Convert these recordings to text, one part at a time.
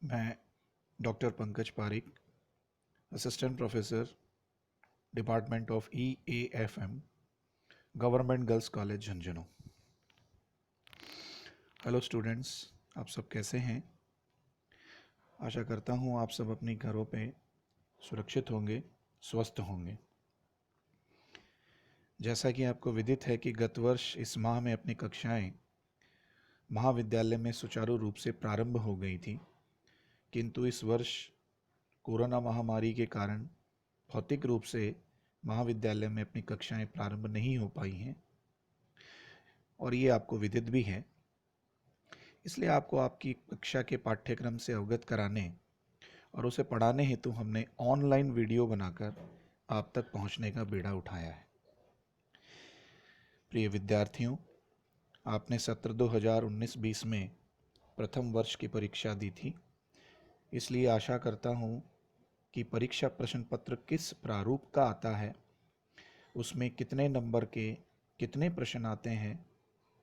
मैं doctor Pankaj Pareek, assistant professor, department of EAFM, government girls college Jhunjhunu. Hello students, आप सब कैसे हैं? आशा करता हूँ आप सब अपने घरों पे सुरक्षित होंगे, स्वस्थ होंगे। जैसा कि आपको विदित है कि गत वर्ष इस माह में अपनी कक्षाएं महाविद्यालय में सुचारू रूप से प्रारंभ हो गई थी, किंतु इस वर्ष कोरोना महामारी के कारण भौतिक रूप से महाविद्यालय में अपनी कक्षाएं प्रारंभ नहीं हो पाई हैं और ये आपको विदित भी है। इसलिए आपको आपकी कक्षा के पाठ्यक्रम से अवगत कराने और उसे पढ़ाने हेतु हमने ऑनलाइन वीडियो बनाकर आप तक पहुंचने का बीड़ा उठाया है। प्रिय विद्यार्थियों, आपने सत्र 2019-20 में प्रथम वर्ष की परीक्षा दी थी, इसलिए आशा करता हूं कि परीक्षा प्रश्न पत्र किस प्रारूप का आता है, उसमें कितने नंबर के कितने प्रश्न आते हैं,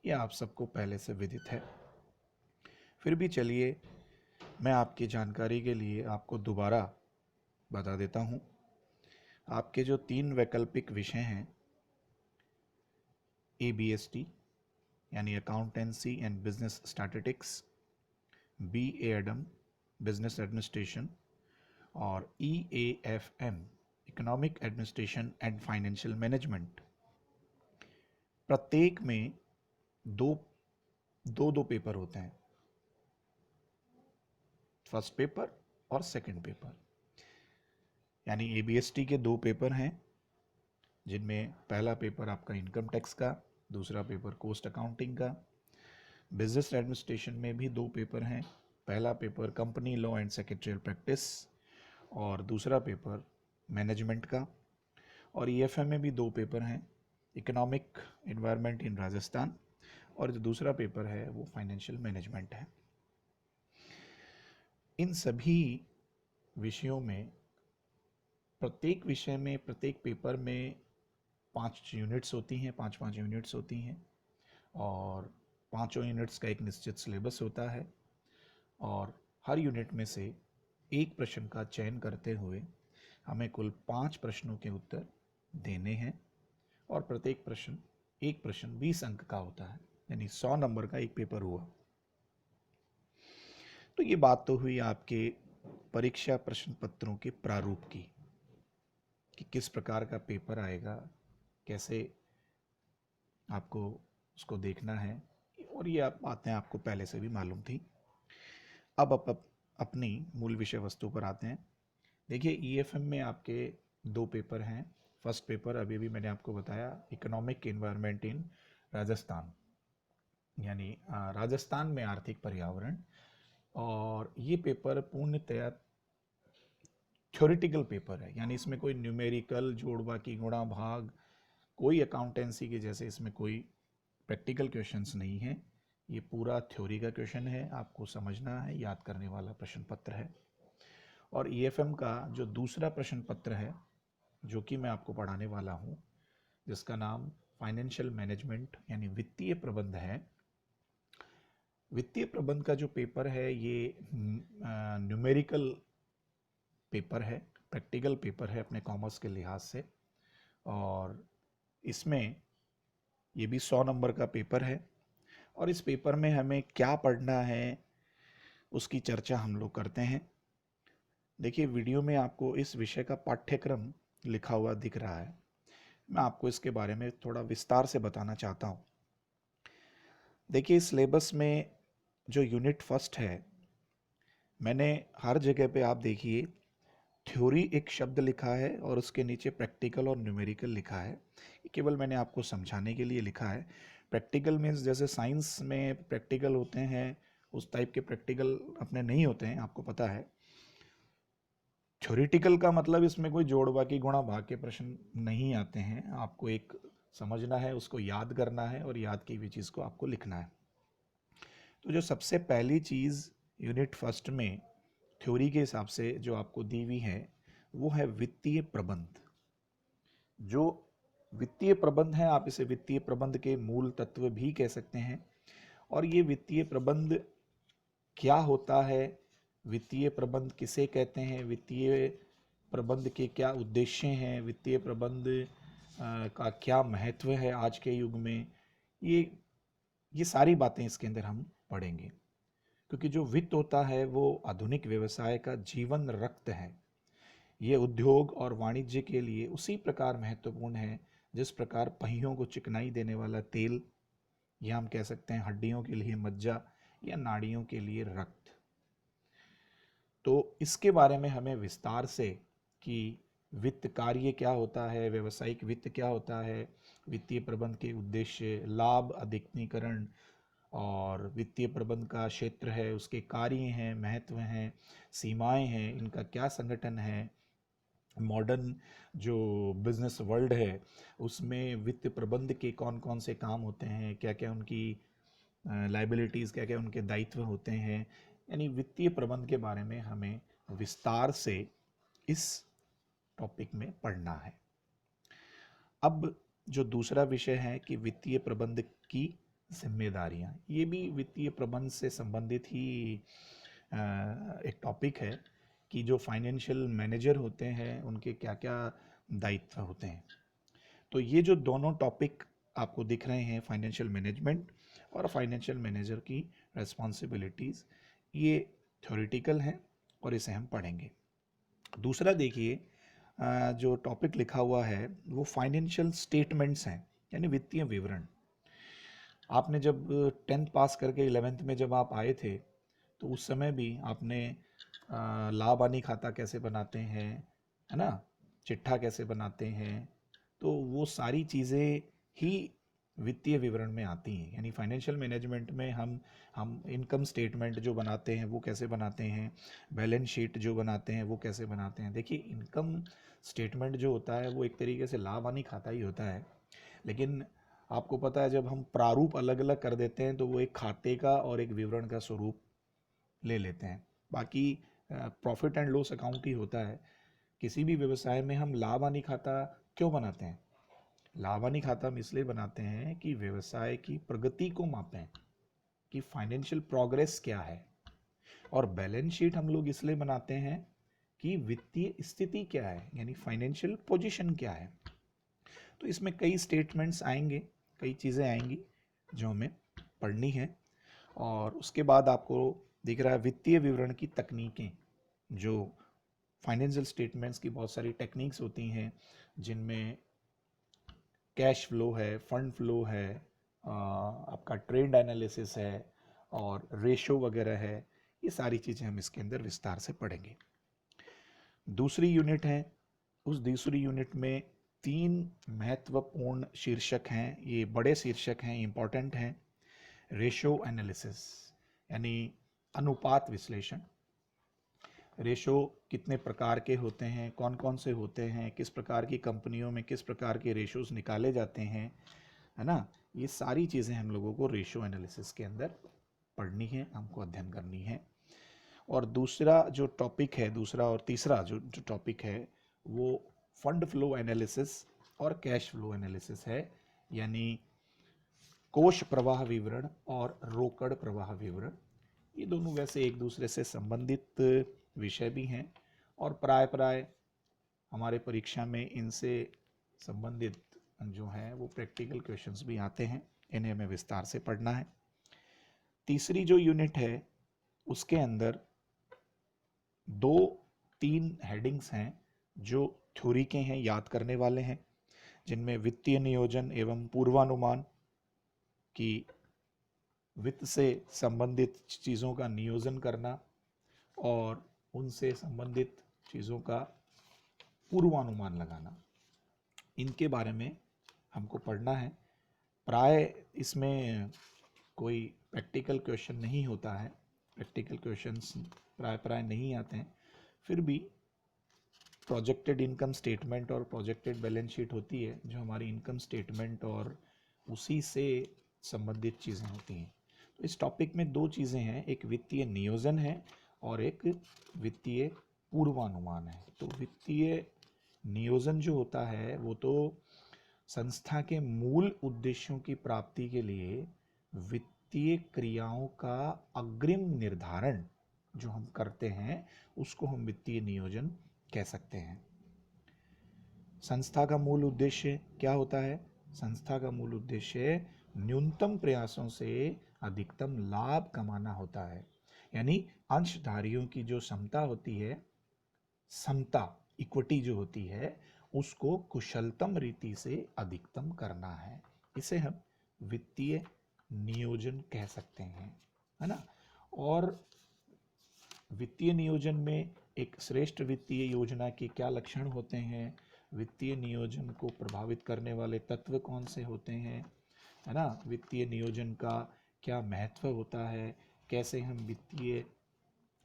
यह आप सबको पहले से विदित है। फिर भी चलिए मैं आपकी जानकारी के लिए आपको दोबारा बता देता हूँ। आपके जो 3 वैकल्पिक विषय हैं, ABST यानी accountancy and business statistics, BAEDM business administration और EAFM economic administration and financial management, प्रत्येक में दो पेपर होते हैं, फर्स्ट पेपर और सेकंड पेपर। यानी ABST के 2 पेपर हैं, जिनमें पहला पेपर आपका इनकम टैक्स का, दूसरा पेपर कॉस्ट अकाउंटिंग का। बिजनेस एडमिनिस्ट्रेशन में भी 2 पेपर हैं, पहला paper company law and secretarial practice और दूसरा पेपर मैनेजमेंट का। और EFM में भी 2 पेपर हैं, इकोनॉमिक एनवायरनमेंट इन राजस्थान और जो दूसरा पेपर है वो फाइनेंशियल मैनेजमेंट है। इन सभी विषयों में प्रत्येक विषय में प्रत्येक पेपर में 5 यूनिट्स होती हैं, 5 यूनिट्स होती हैं और 5 यूनिट्स का एक निश्चित सिलेबस होता है और हर यूनिट में से एक प्रश्न का चयन करते हुए हमें कुल 5 प्रश्नों के उत्तर देने हैं और प्रत्येक प्रश्न एक प्रश्न 20 अंक का होता है, यानी 100 नंबर का एक पेपर हुआ। तो ये बात तो हुई आपके परीक्षा प्रश्न पत्रों के प्रारूप की, कि किस प्रकार का पेपर आएगा, कैसे आपको उसको देखना है, और ये बातें आपको पहले से भी मालूम थी। अब अपनी मूल विषय वस्तु पर आते हैं। देखिए, EFM में आपके 2 पेपर हैं। फर्स्ट पेपर अभी भी मैंने आपको बताया, इकोनॉमिक एनवायरनमेंट इन राजस्थान, यानी राजस्थान में आर्थिक पर्यावरण। और ये पेपर पूर्णतया थ्योरेटिकल पेपर है, यानी इसमें कोई न्यूमेरिकल, जोड़ बाकी, गुणा भाग, कोई अकाउंटेंसी के जैसे इसमें कोई प्रैक्टिकल क्वेश्चंस नहीं है। ये पूरा थ्योरी का क्वेश्चन है, आपको समझना है, याद करने वाला प्रश्न पत्र है। और EFM का जो दूसरा प्रश्न पत्र है, जो कि मैं आपको पढ़ाने वाला हूँ, जिसका नाम फाइनेंशियल मैनेजमेंट यानी वित्तीय प्रबंध है। वित्तीय प्रबंध का जो पेपर है ये न्यूमेरिकल पेपर है, प्रैक्टिकल पेपर है अपने कॉमर्स के लिहाज से, और इसमें ये भी 100 नंबर का पेपर है। और इस पेपर में हमें क्या पढ़ना है उसकी चर्चा हम लोग करते हैं। देखिए, वीडियो में आपको इस विषय का पाठ्यक्रम लिखा हुआ दिख रहा है, मैं आपको इसके बारे में थोड़ा विस्तार से बताना चाहता हूँ। देखिए, सिलेबस में जो यूनिट फर्स्ट है, मैंने हर जगह पे आप देखिए थ्योरी एक शब्द लिखा है और उसके नीचे प्रैक्टिकल और न्यूमेरिकल लिखा है। केवल मैंने आपको समझाने के लिए लिखा है। प्रैक्टिकल मीन्स जैसे साइंस में प्रैक्टिकल होते हैं, उस टाइप के प्रैक्टिकल अपने नहीं होते हैं, आपको पता है। थ्योरेटिकल का मतलब इसमें कोई जोड़ बाकी गुणा भाग के प्रश्न नहीं आते हैं, आपको एक समझना है, उसको याद करना है और याद की हुई चीज़ को आपको लिखना है। तो जो सबसे पहली चीज़ यूनिट फर्स्ट में थ्योरी के हिसाब से जो आपको दी हुई है वो है वित्तीय प्रबंध। जो वित्तीय प्रबंध है, आप इसे वित्तीय प्रबंध के मूल तत्व भी कह सकते हैं। और ये वित्तीय प्रबंध क्या होता है, वित्तीय प्रबंध किसे कहते हैं, वित्तीय प्रबंध के क्या उद्देश्य हैं, वित्तीय प्रबंध का क्या महत्व है आज के युग में, ये सारी बातें इसके अंदर हम पढ़ेंगे। क्योंकि जो वित्त होता है वो आधुनिक व्यवसाय का जीवन रक्त है। ये उद्योग और वाणिज्य के लिए उसी प्रकार महत्वपूर्ण है जिस प्रकार पहियों को चिकनाई देने वाला तेल, या हम कह सकते हैं हड्डियों के लिए मज्जा, या नाड़ियों के लिए रक्त। तो इसके बारे में हमें विस्तार से कि वित्त कार्य क्या होता है, व्यवसायिक वित्त क्या होता है, वित्तीय प्रबंध के उद्देश्य, लाभ अधिकरण और वित्तीय प्रबंध का क्षेत्र है, उसके कार्य हैं, महत्व हैं, सीमाएं हैं, इनका क्या संगठन है, मॉडर्न जो बिजनेस वर्ल्ड है उसमें वित्त प्रबंध के कौन कौन से काम होते हैं, क्या क्या उनकी लाइबिलिटीज़, क्या क्या उनके दायित्व होते हैं। यानी वित्तीय प्रबंध के बारे में हमें विस्तार से इस टॉपिक में पढ़ना है। अब जो दूसरा विषय है कि वित्तीय प्रबंध की जिम्मेदारियां, ये भी वित्तीय प्रबंध से संबंधित ही एक टॉपिक है कि जो फाइनेंशियल मैनेजर होते हैं उनके क्या क्या दायित्व होते हैं। तो ये जो दोनों टॉपिक आपको दिख रहे हैं, फाइनेंशियल मैनेजमेंट और फाइनेंशियल मैनेजर की रिस्पॉन्सिबिलिटीज़, ये थ्योरेटिकल हैं और इसे हम पढ़ेंगे। दूसरा देखिए, जो टॉपिक लिखा हुआ है वो फाइनेंशियल स्टेटमेंट्स हैं, यानी वित्तीय विवरण। आपने जब 10th पास करके 11th में जब आप आए थे तो उस समय भी आपने लाभ हानि खाता कैसे बनाते हैं, है ना, चिट्ठा कैसे बनाते हैं, तो वो सारी चीज़ें ही वित्तीय विवरण में आती हैं। यानी फाइनेंशियल मैनेजमेंट में हम इनकम स्टेटमेंट जो बनाते हैं वो कैसे बनाते हैं, बैलेंस शीट जो बनाते हैं वो कैसे बनाते हैं। देखिए, इनकम स्टेटमेंट जो होता है वो एक तरीके से लाभ हानि खाता ही होता है, लेकिन आपको पता है जब हम प्रारूप अलग अलग कर देते हैं तो वो एक खाते का और एक विवरण का स्वरूप ले लेते हैं। बाकी प्रॉफिट एंड लॉस अकाउंट ही होता है। किसी भी व्यवसाय में हम लाभ हानि खाता क्यों बनाते हैं? लाभ हानि खाता हम इसलिए बनाते हैं कि व्यवसाय की प्रगति को मापें कि फाइनेंशियल प्रोग्रेस क्या है, और बैलेंस शीट हम लोग इसलिए बनाते हैं कि वित्तीय स्थिति क्या है, यानी फाइनेंशियल पोजीशन क्या है। तो इसमें कई स्टेटमेंट्स आएंगे, कई चीज़ें आएंगी जो हमें पढ़नी है। और उसके बाद आपको दिख रहा है वित्तीय विवरण की तकनीकें, जो फाइनेंशियल स्टेटमेंट्स की बहुत सारी टेक्निक्स होती हैं जिनमें कैश फ्लो है, फंड फ्लो है, आपका ट्रेंड एनालिसिस है और रेशो वगैरह है। ये सारी चीज़ें हम इसके अंदर विस्तार से पढ़ेंगे। दूसरी यूनिट है, उस दूसरी यूनिट में 3 महत्वपूर्ण शीर्षक हैं, ये बड़े शीर्षक हैं, इंपॉर्टेंट हैं। रेशो एनालिसिस यानी अनुपात विश्लेषण। रेशो कितने प्रकार के होते हैं, कौन कौन से होते हैं, किस प्रकार की कंपनियों में किस प्रकार के रेशोज निकाले जाते हैं, है ना। ये सारी चीज़ें हम लोगों को रेशो एनालिसिस के अंदर पढ़नी है, हमको अध्ययन करनी है। और दूसरा जो टॉपिक है, दूसरा और तीसरा जो टॉपिक है वो फंड फ्लो एनालिसिस और कैश फ्लो एनालिसिस है, यानी कोष प्रवाह विवरण और रोकड़ प्रवाह विवरण। ये दोनों वैसे एक दूसरे से संबंधित विषय भी हैं और प्राय हमारे परीक्षा में इनसे संबंधित जो हैं वो प्रैक्टिकल क्वेश्चंस भी आते हैं, इन्हें हमें विस्तार से पढ़ना है। तीसरी जो यूनिट है उसके अंदर 2-3 हेडिंग्स हैं जो थ्योरी के हैं, याद करने वाले हैं, जिनमें वित्तीय नियोजन एवं पूर्वानुमान की वित्त से संबंधित चीज़ों का नियोजन करना और उनसे संबंधित चीज़ों का पूर्वानुमान लगाना, इनके बारे में हमको पढ़ना है। प्राय इसमें कोई प्रैक्टिकल क्वेश्चन नहीं होता है, प्रैक्टिकल क्वेश्चंस प्राय नहीं आते हैं, फिर भी प्रोजेक्टेड इनकम स्टेटमेंट और प्रोजेक्टेड बैलेंस शीट होती है जो हमारी इनकम स्टेटमेंट और उसी से संबंधित चीज़ें होती हैं। तो इस टॉपिक में 2 चीज़ें हैं, एक वित्तीय नियोजन है और एक वित्तीय पूर्वानुमान है। तो वित्तीय नियोजन जो होता है वो तो संस्था के मूल उद्देश्यों की प्राप्ति के लिए वित्तीय क्रियाओं का अग्रिम निर्धारण जो हम करते हैं उसको हम वित्तीय नियोजन कह सकते हैं। संस्था का मूल उद्देश्य क्या होता है? संस्था का मूल उद्देश्य न्यूनतम प्रयासों से अधिकतम लाभ कमाना होता है। यानी अंशधारियों की जो समता होती है, समता इक्विटी जो होती है, उसको कुशलतम रीति से अधिकतम करना है। इसे हम वित्तीय नियोजन कह सकते हैं, है ना। और वित्तीय नियोजन में एक श्रेष्ठ वित्तीय योजना के क्या लक्षण होते हैं, वित्तीय नियोजन को प्रभावित करने वाले तत्व कौन से होते हैं, है ना, वित्तीय नियोजन का क्या महत्व होता है, कैसे हम वित्तीय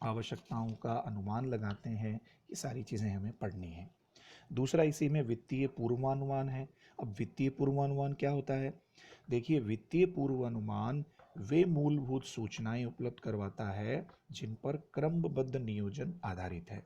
आवश्यकताओं का अनुमान लगाते हैं, ये सारी चीज़ें हमें पढ़नी है। दूसरा इसी में वित्तीय पूर्वानुमान है। अब वित्तीय पूर्वानुमान क्या होता है? देखिए, वित्तीय पूर्वानुमान वे मूलभूत सूचनाएं उपलब्ध करवाता है जिन पर क्रमबद्ध नियोजन आधारित है।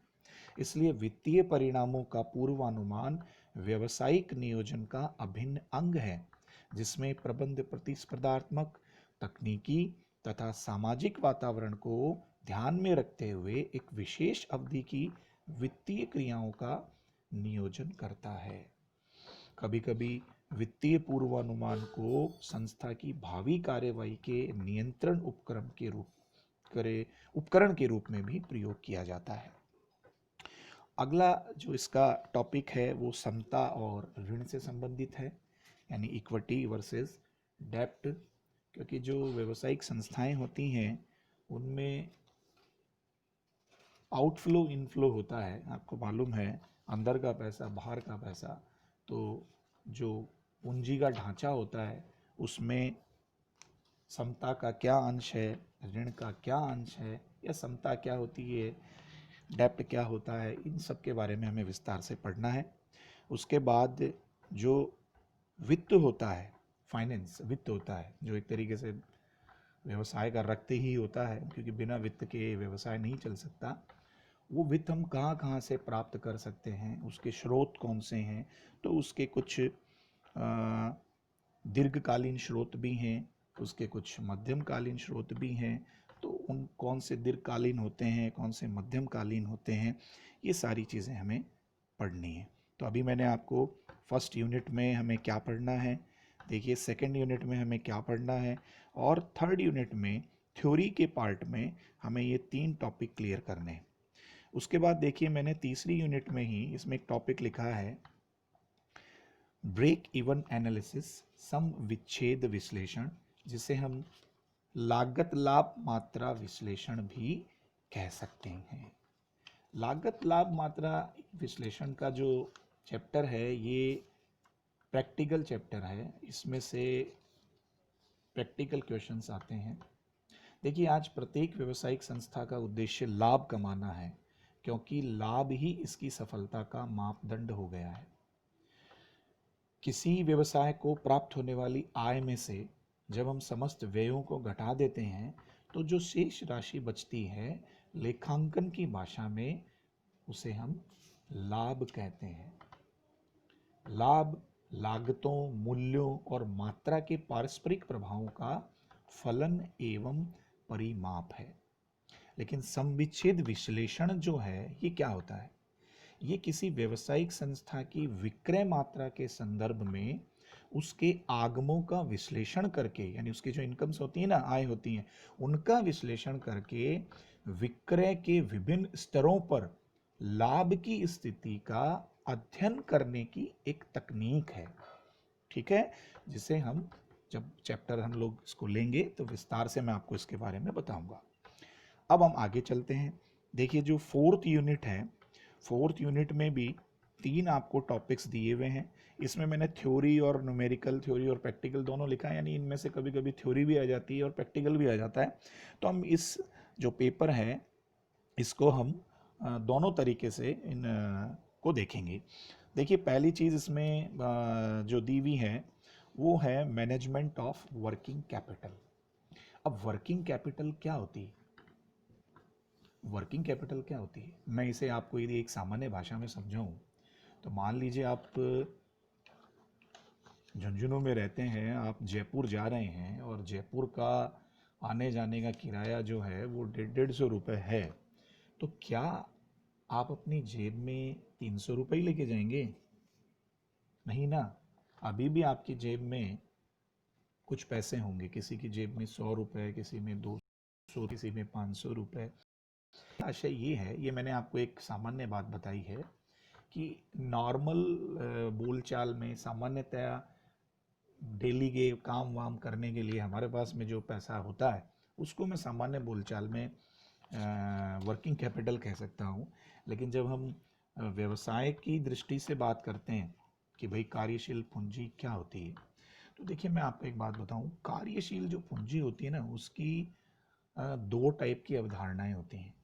इसलिए वित्तीय परिणामों का पूर्वानुमान व्यावसायिक नियोजन का अभिन्न अंग है, जिसमें प्रबंध प्रतिस्पर्धात्मक, तकनीकी तथा सामाजिक वातावरण को ध्यान में रखते हुए एक विशेष अवधि की वित्तीय क्रियाओं का नियोजन करता है। कभी कभी वित्तीय पूर्वानुमान को संस्था की भावी कार्यवाही के नियंत्रण उपकरण के रूप में भी प्रयोग किया जाता है। अगला जो इसका टॉपिक है वो समता और ऋण से संबंधित है, यानी इक्विटी वर्सेस डेब्ट। क्योंकि जो व्यावसायिक संस्थाएं होती हैं उनमें आउटफ्लो इनफ्लो होता है, आपको मालूम है, अंदर का पैसा बाहर का पैसा। तो जो पूंजी का ढांचा होता है उसमें समता का क्या अंश है, ऋण का क्या अंश है, या समता क्या होती है, डेप्ट क्या होता है, इन सब के बारे में हमें विस्तार से पढ़ना है। उसके बाद जो वित्त होता है, फाइनेंस वित्त होता है, जो एक तरीके से व्यवसाय का रक्त ही होता है, क्योंकि बिना वित्त के व्यवसाय नहीं चल सकता। वो वित्त हम कहाँ कहाँ से प्राप्त कर सकते हैं, उसके स्रोत कौन से हैं, तो उसके कुछ दीर्घकालीन स्रोत भी हैं, उसके कुछ मध्यमकालीन स्रोत भी हैं। तो उन कौन से दीर्घकालीन होते हैं, कौन से मध्यमकालीन होते हैं, ये सारी चीज़ें हमें पढ़नी है। तो अभी मैंने आपको फर्स्ट यूनिट में हमें क्या पढ़ना है, देखिए सेकंड यूनिट में हमें क्या पढ़ना है, और थर्ड यूनिट में थ्योरी के पार्ट में हमें ये 3 टॉपिक क्लियर करने हैं। उसके बाद देखिए मैंने तीसरी यूनिट में ही इसमें एक टॉपिक लिखा है ब्रेक इवन एनालिसिस, सम विच्छेद विश्लेषण, जिसे हम लागत लाभ मात्रा विश्लेषण भी कह सकते हैं। लागत लाभ मात्रा विश्लेषण का जो चैप्टर है ये प्रैक्टिकल चैप्टर है, इसमें से प्रैक्टिकल क्वेश्चंस आते हैं। देखिए, आज प्रत्येक व्यावसायिक संस्था का उद्देश्य लाभ कमाना है, क्योंकि लाभ ही इसकी सफलता का मापदंड हो गया है। किसी व्यवसाय को प्राप्त होने वाली आय में से जब हम समस्त व्ययों को घटा देते हैं तो जो शेष राशि बचती है, लेखांकन की भाषा में उसे हम लाभ कहते हैं। लाभ लागतों, मूल्यों और मात्रा के पारस्परिक प्रभावों का फलन एवं परिमाप है। लेकिन समविच्छेद विश्लेषण जो है ये क्या होता है? ये किसी व्यावसायिक संस्था की विक्रय मात्रा के संदर्भ में उसके आगमों का विश्लेषण करके, यानी उसकी जो इनकम्स होती है ना, आय होती हैं, उनका विश्लेषण करके विक्रय के विभिन्न स्तरों पर लाभ की स्थिति का अध्ययन करने की एक तकनीक है। ठीक है, जिसे हम जब चैप्टर हम लोग इसको लेंगे तो विस्तार से मैं आपको इसके बारे में बताऊंगा। अब हम आगे चलते हैं। देखिए, जो फोर्थ यूनिट है, फोर्थ यूनिट में भी 3 आपको टॉपिक्स दिए हुए हैं। इसमें मैंने थ्योरी और न्यूमेरिकल, थ्योरी और प्रैक्टिकल दोनों लिखा है, यानी इनमें से कभी कभी थ्योरी भी आ जाती है और प्रैक्टिकल भी आ जाता है। तो हम इस जो पेपर है इसको हम दोनों तरीके से इन को देखेंगे। देखिए, पहली चीज़ इसमें जो दी हुई है वो है मैनेजमेंट ऑफ वर्किंग कैपिटल। अब वर्किंग कैपिटल क्या होती है? वर्किंग कैपिटल क्या होती है, मैं इसे आपको यदि एक सामान्य भाषा में समझाऊं तो मान लीजिए आप झुंझुनू में रहते हैं, आप जयपुर जा रहे हैं और जयपुर का आने जाने का किराया जो है वो 150-150 रुपये है, तो क्या आप अपनी जेब में 300 रुपये ही लेके जाएंगे? नहीं ना। अभी भी आपकी जेब में कुछ पैसे होंगे, किसी की जेब में 100 रुपये, किसी में 200, किसी में 500 रुपये। आशय ये है, ये मैंने आपको एक सामान्य बात बताई है कि नॉर्मल बोलचाल में सामान्यतया डेली के काम वाम करने के लिए हमारे पास में जो पैसा होता है उसको मैं सामान्य बोलचाल में वर्किंग कैपिटल कह सकता हूँ। लेकिन जब हम व्यवसाय की दृष्टि से बात करते हैं कि भाई कार्यशील पूंजी क्या होती है, तो देखिए मैं आपको एक बात बताऊं, कार्यशील जो पूंजी होती है ना, उसकी दो टाइप की अवधारणाएं होती हैं।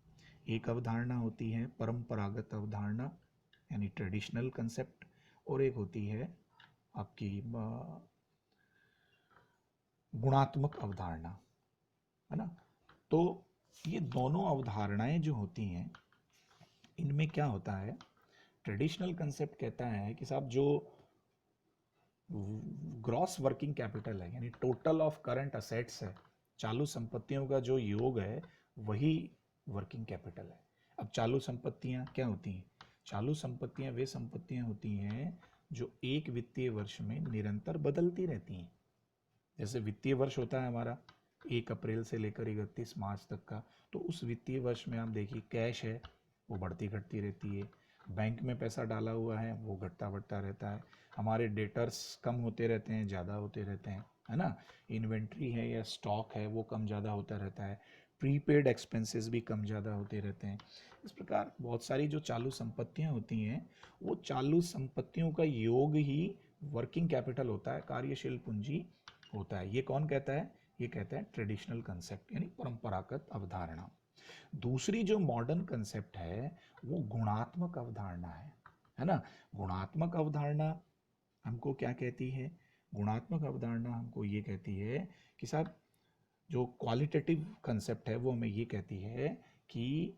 एक अवधारणा होती है परंपरागत अवधारणा यानी ट्रेडिशनल कंसेप्ट, और एक होती है आपकी गुणात्मक अवधारणा, है ना। तो ये दोनों अवधारणाएं जो होती हैं, इनमें क्या होता है, ट्रेडिशनल कंसेप्ट कहता है कि साहब जो ग्रॉस वर्किंग कैपिटल है यानी टोटल ऑफ करंट असेट्स है, चालू संपत्तियों का जो योग है वही वर्किंग कैपिटल है। अब चालू संपत्तियां क्या होती हैं? चालू संपत्तियां वे संपत्तियां होती हैं जो एक वित्तीय वर्ष में निरंतर बदलती रहती हैं। जैसे वित्तीय वर्ष होता है हमारा 1 अप्रैल से लेकर 31 मार्च तक का, तो उस वित्तीय वर्ष में आप देखिए कैश है वो बढ़ती घटती रहती है, बैंक में पैसा डाला हुआ है वो घटता बढ़ता रहता है, हमारे डेटर्स कम होते रहते हैं ज़्यादा होते रहते हैं, है ना। इन्वेंट्री है या स्टॉक है वो कम ज़्यादा होता रहता है, प्रीपेड एक्सपेंसेस भी कम ज़्यादा होते रहते हैं। इस प्रकार बहुत सारी जो चालू संपत्तियां होती हैं, वो चालू संपत्तियों का योग ही वर्किंग कैपिटल होता है, कार्यशील पूंजी होता है। ये कौन कहता है? ये कहता है ट्रेडिशनल कंसेप्ट यानी परंपरागत अवधारणा। दूसरी जो मॉडर्न कंसेप्ट है वो गुणात्मक अवधारणा है ना। गुणात्मक अवधारणा हमको क्या कहती है? गुणात्मक अवधारणा हमको ये कहती है कि साहब जो क्वालिटेटिव कंसेप्ट है वो हमें ये कहती है कि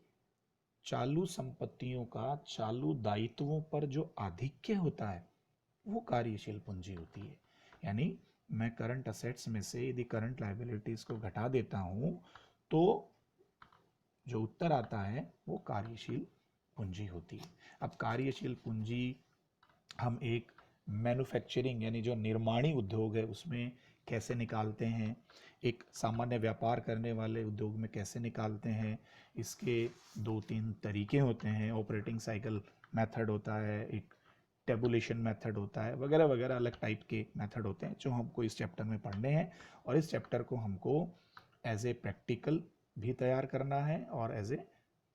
चालू संपत्तियों का चालू दायित्वों पर जो आधिक्य होता है वो कार्यशील पूंजी होती है। यानी मैं करंट असेट्स में से यदि करंट लायबिलिटीज को घटा देता हूं तो जो उत्तर आता है वो कार्यशील पूंजी होती है। अब कार्यशील पूंजी हम एक मैन्युफैक्चरिंग यानी जो निर्माणी उद्योग है उसमें कैसे निकालते हैं, एक सामान्य व्यापार करने वाले उद्योग में कैसे निकालते हैं, इसके 2-3 तरीके होते हैं। ऑपरेटिंग साइकिल मेथड होता है, एक टेबुलेशन मेथड होता है, वगैरह वगैरह अलग टाइप के मेथड होते हैं जो हमको इस चैप्टर में पढ़ने हैं। और इस चैप्टर को हमको एज ए प्रैक्टिकल भी तैयार करना है और एज ए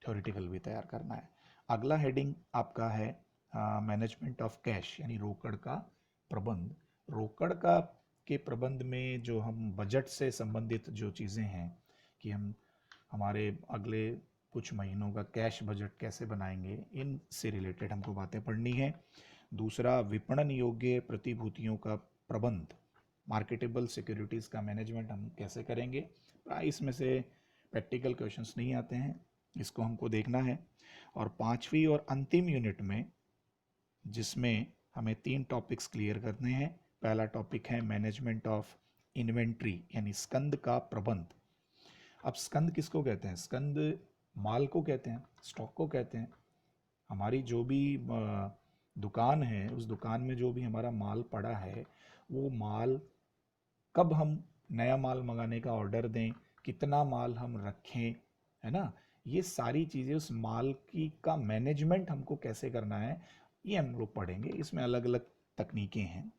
थ्योरेटिकल भी तैयार करना है। अगला हेडिंग आपका है मैनेजमेंट ऑफ कैश यानी रोकड़ का प्रबंध। रोकड़ का के प्रबंध में जो हम बजट से संबंधित जो चीज़ें हैं कि हम हमारे अगले कुछ महीनों का कैश बजट कैसे बनाएंगे, इन से रिलेटेड हमको बातें पढ़नी है। दूसरा, विपणन योग्य प्रतिभूतियों का प्रबंध, मार्केटेबल सिक्योरिटीज़ का मैनेजमेंट हम कैसे करेंगे। प्राइस में से प्रैक्टिकल क्वेश्चंस नहीं आते हैं, इसको हमको देखना है। और 5वीं और अंतिम यूनिट में जिसमें हमें 3 टॉपिक्स क्लियर करने हैं। पहला टॉपिक है मैनेजमेंट ऑफ इन्वेंट्री यानी स्कंद का प्रबंध। अब स्कंद किसको कहते हैं? स्कंद माल को कहते हैं, स्टॉक को कहते हैं। हमारी जो भी दुकान है उस दुकान में जो भी हमारा माल पड़ा है वो माल कब हम नया माल मंगाने का ऑर्डर दें, कितना माल हम रखें, है ना, ये सारी चीज़ें उस माल की का मैनेजमेंट हमको कैसे करना है ये हम लोग पढ़ेंगे। इसमें अलग अलग तकनीकें हैं।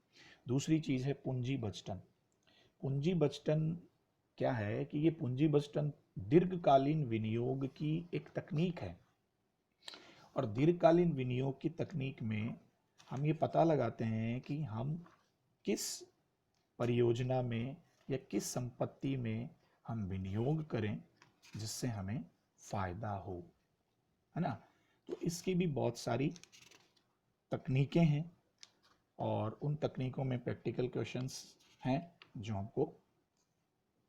दूसरी चीज़ है पूंजी बचतन। पूंजी बचतन क्या है कि ये पूंजी बचतन दीर्घकालीन विनियोग की एक तकनीक है। और दीर्घकालीन विनियोग की तकनीक में हम ये पता लगाते हैं कि हम किस परियोजना में या किस संपत्ति में हम विनियोग करें जिससे हमें फायदा हो, है ना। तो इसकी भी बहुत सारी तकनीकें हैं और उन तकनीकों में प्रैक्टिकल क्वेश्चंस हैं जो हमको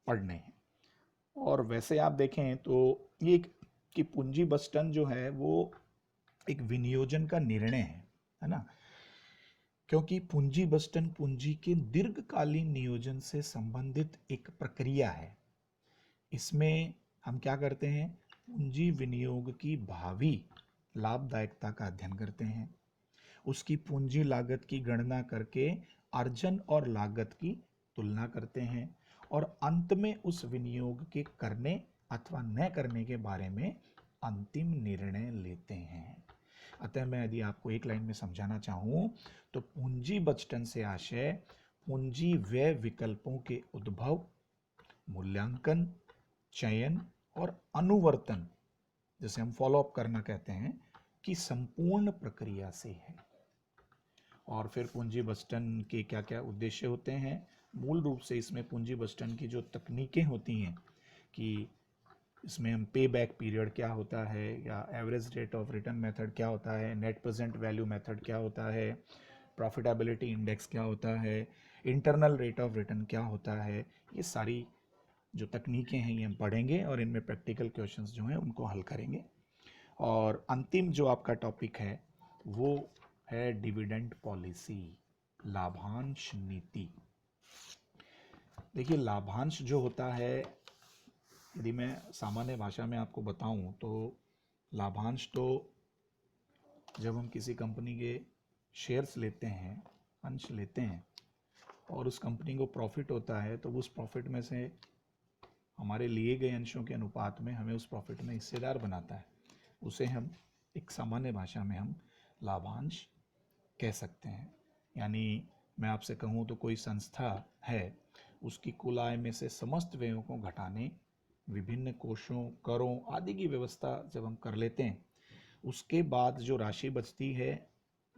पढ़ने हैं। और वैसे आप देखें तो ये कि पूंजी बचतन जो है वो एक विनियोजन का निर्णय है ना, क्योंकि पूंजी बचतन पूंजी के दीर्घकालीन नियोजन से संबंधित एक प्रक्रिया है। इसमें हम क्या करते हैं, पूंजी विनियोग की भावी लाभदायकता का अध्ययन करते हैं, उसकी पूंजी लागत की गणना करके अर्जन और लागत की तुलना करते हैं, और अंत में उस विनियोग के करने अथवा न करने के बारे में अंतिम निर्णय लेते हैं। अतः मैं यदि आपको एक लाइन में समझाना चाहूँ तो पूंजी बजटन से आशय पूंजी व्यय विकल्पों के उद्भव, मूल्यांकन, चयन और अनुवर्तन, जैसे हम फॉलो अप करना कहते हैं, की संपूर्ण प्रक्रिया से है। और फिर पूंजी बजटन के क्या क्या उद्देश्य होते हैं, मूल रूप से इसमें पूंजी बजटन की जो तकनीकें होती हैं कि इसमें हम पे बैक पीरियड क्या होता है, या average rate of return method क्या होता है, नेट प्रेजेंट वैल्यू मेथड क्या होता है, प्रॉफिटेबिलिटी इंडेक्स क्या होता है, इंटरनल रेट ऑफ रिटर्न क्या होता है, ये सारी जो तकनीकें हैं ये हम पढ़ेंगे और इनमें प्रैक्टिकल क्वेश्चंस जो हैं उनको हल करेंगे। और अंतिम जो आपका टॉपिक है वो है डिविडेंड पॉलिसी, लाभांश नीति। देखिए, लाभांश जो होता है, यदि मैं सामान्य भाषा में आपको बताऊं तो लाभांश तो जब हम किसी कंपनी के शेयर्स लेते हैं, अंश लेते हैं, और उस कंपनी को प्रॉफिट होता है तो उस प्रॉफिट में से हमारे लिए गए अंशों के अनुपात में हमें उस प्रॉफिट में हिस्सेदार बनाता है, उसे हम एक सामान्य भाषा में हम लाभांश कह सकते हैं। यानी मैं आपसे कहूँ तो कोई संस्था है, उसकी कुल आय में से समस्त व्ययों को घटाने, विभिन्न कोषों, करों आदि की व्यवस्था जब हम कर लेते हैं, उसके बाद जो राशि बचती है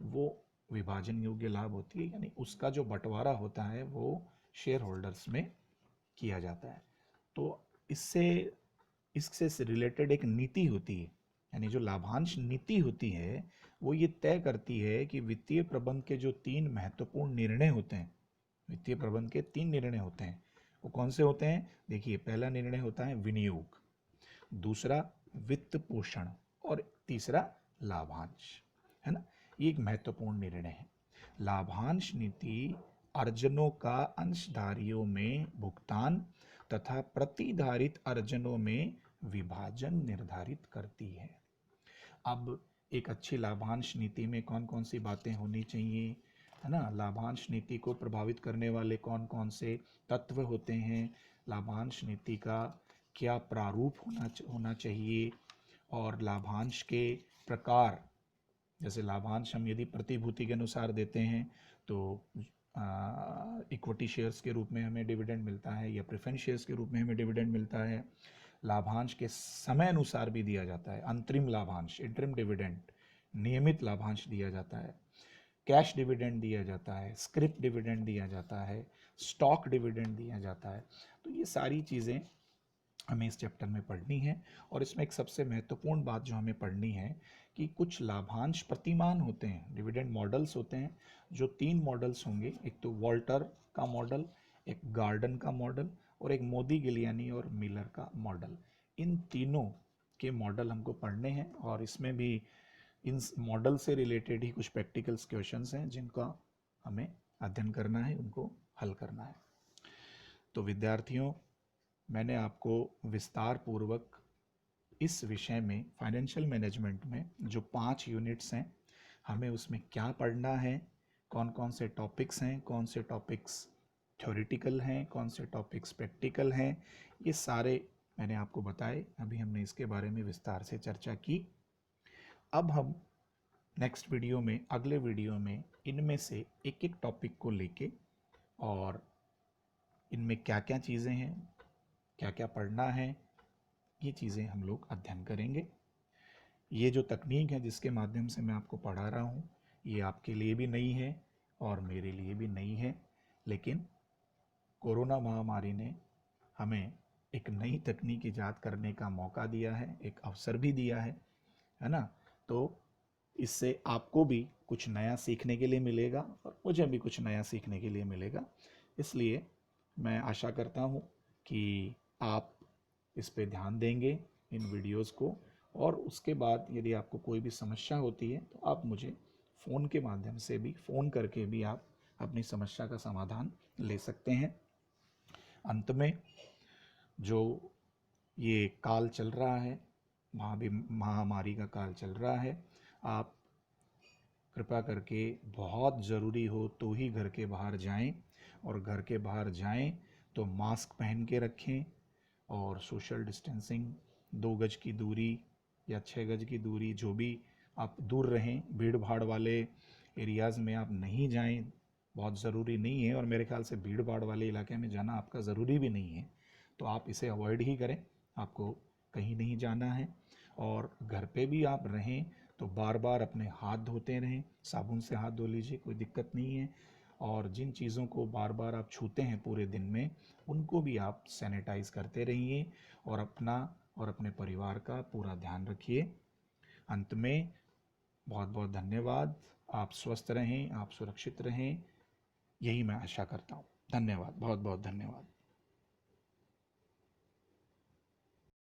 वो विभाजन योग्य लाभ होती है, यानी उसका जो बंटवारा होता है वो शेयर होल्डर्स में किया जाता है। तो इससे रिलेटेड एक नीति होती है, यानी जो लाभांश नीति होती है वो ये तय करती है कि वित्तीय प्रबंध के जो 3 महत्वपूर्ण निर्णय होते हैं, वित्तीय प्रबंध के 3 निर्णय होते हैं, वो कौन से होते हैं। देखिए, पहला निर्णय होता है विनियोग, दूसरा वित्त पोषण, और तीसरा लाभांश, है ना। ये एक महत्वपूर्ण निर्णय है। लाभांश नीति अर्जनों का अंशधारियों में भुगतान तथा प्रतिधारित अर्जनों में विभाजन निर्धारित करती है। अब एक अच्छी लाभांश नीति में कौन कौन सी बातें होनी चाहिए, है ना, लाभांश नीति को प्रभावित करने वाले कौन कौन से तत्व होते हैं, लाभांश नीति का क्या प्रारूप होना चाहिए, और लाभांश के प्रकार, जैसे लाभांश हम यदि प्रतिभूति के अनुसार देते हैं तो इक्विटी शेयर्स के रूप में हमें डिविडेंड मिलता है, या प्रेफरेंस शेयर्स के रूप में हमें डिविडेंड मिलता है। लाभांश के समय अनुसार भी दिया जाता है, अंतरिम लाभांश, इंटरिम डिविडेंड, नियमित लाभांश दिया जाता है, कैश डिविडेंड दिया जाता है, स्क्रिप डिविडेंड दिया जाता है, स्टॉक डिविडेंड दिया जाता है। तो ये सारी चीज़ें हमें इस चैप्टर में पढ़नी है। और इसमें एक सबसे महत्वपूर्ण बात जो हमें पढ़नी है कि कुछ लाभांश प्रतिमान होते हैं, डिविडेंड मॉडल्स होते हैं, जो 3 मॉडल्स होंगे, एक तो वॉल्टर का मॉडल, एक गार्डन का मॉडल, और एक मोदी गिलियानी और मिलर का मॉडल। इन तीनों के मॉडल हमको पढ़ने हैं, और इसमें भी इन मॉडल से रिलेटेड ही कुछ प्रैक्टिकल्स क्वेश्चंस हैं जिनका हमें अध्ययन करना है, उनको हल करना है। तो विद्यार्थियों, मैंने आपको विस्तार पूर्वक इस विषय में, फाइनेंशियल मैनेजमेंट में जो 5 यूनिट्स हैं, हमें उसमें क्या पढ़ना है, कौन कौन से टॉपिक्स हैं, कौन से टॉपिक्स थ्योरेटिकल हैं, कौन से टॉपिक्स प्रैक्टिकल हैं, ये सारे मैंने आपको बताए। अभी हमने इसके बारे में विस्तार से चर्चा की। अब हम नेक्स्ट वीडियो में, अगले वीडियो में इनमें से एक एक टॉपिक को लेके और इनमें क्या क्या चीज़ें हैं, क्या क्या पढ़ना है, ये चीज़ें हम लोग अध्ययन करेंगे। ये जो तकनीक है जिसके माध्यम से मैं आपको पढ़ा रहा हूँ, ये आपके लिए भी नई है और मेरे लिए भी नई है, लेकिन कोरोना महामारी ने हमें एक नई तकनीक ईजाद करने का मौका दिया है, एक अवसर भी दिया है ना। तो इससे आपको भी कुछ नया सीखने के लिए मिलेगा और मुझे भी कुछ नया सीखने के लिए मिलेगा। इसलिए मैं आशा करता हूँ कि आप इस पे ध्यान देंगे, इन वीडियोस को, और उसके बाद यदि आपको कोई भी समस्या होती है तो आप मुझे फ़ोन के माध्यम से भी, फ़ोन करके भी आप अपनी समस्या का समाधान ले सकते हैं। अंत में जो ये काल चल रहा है, महामारी का काल चल रहा है। आप कृपा करके बहुत ज़रूरी हो तो ही घर के बाहर जाएं, और घर के बाहर जाएं तो मास्क पहन के रखें और सोशल डिस्टेंसिंग, 2 गज की दूरी या 6 गज की दूरी, जो भी आप दूर रहें। भीड़ भाड़ वाले एरियाज़ में आप नहीं जाएं, बहुत ज़रूरी नहीं है, और मेरे ख्याल से भीड़ भाड़ वाले इलाके में जाना आपका ज़रूरी भी नहीं है, तो आप इसे अवॉइड ही करें। आपको कहीं नहीं जाना है। और घर पे भी आप रहें तो बार बार अपने हाथ धोते रहें, साबुन से हाथ धो लीजिए, कोई दिक्कत नहीं है। और जिन चीज़ों को बार बार आप छूते हैं पूरे दिन में, उनको भी आप सैनिटाइज करते रहिए, और अपना और अपने परिवार का पूरा ध्यान रखिए। अंत में बहुत बहुत धन्यवाद। आप स्वस्थ रहें, आप सुरक्षित रहें, यही मैं आशा करता हूँ। धन्यवाद, बहुत बहुत धन्यवाद।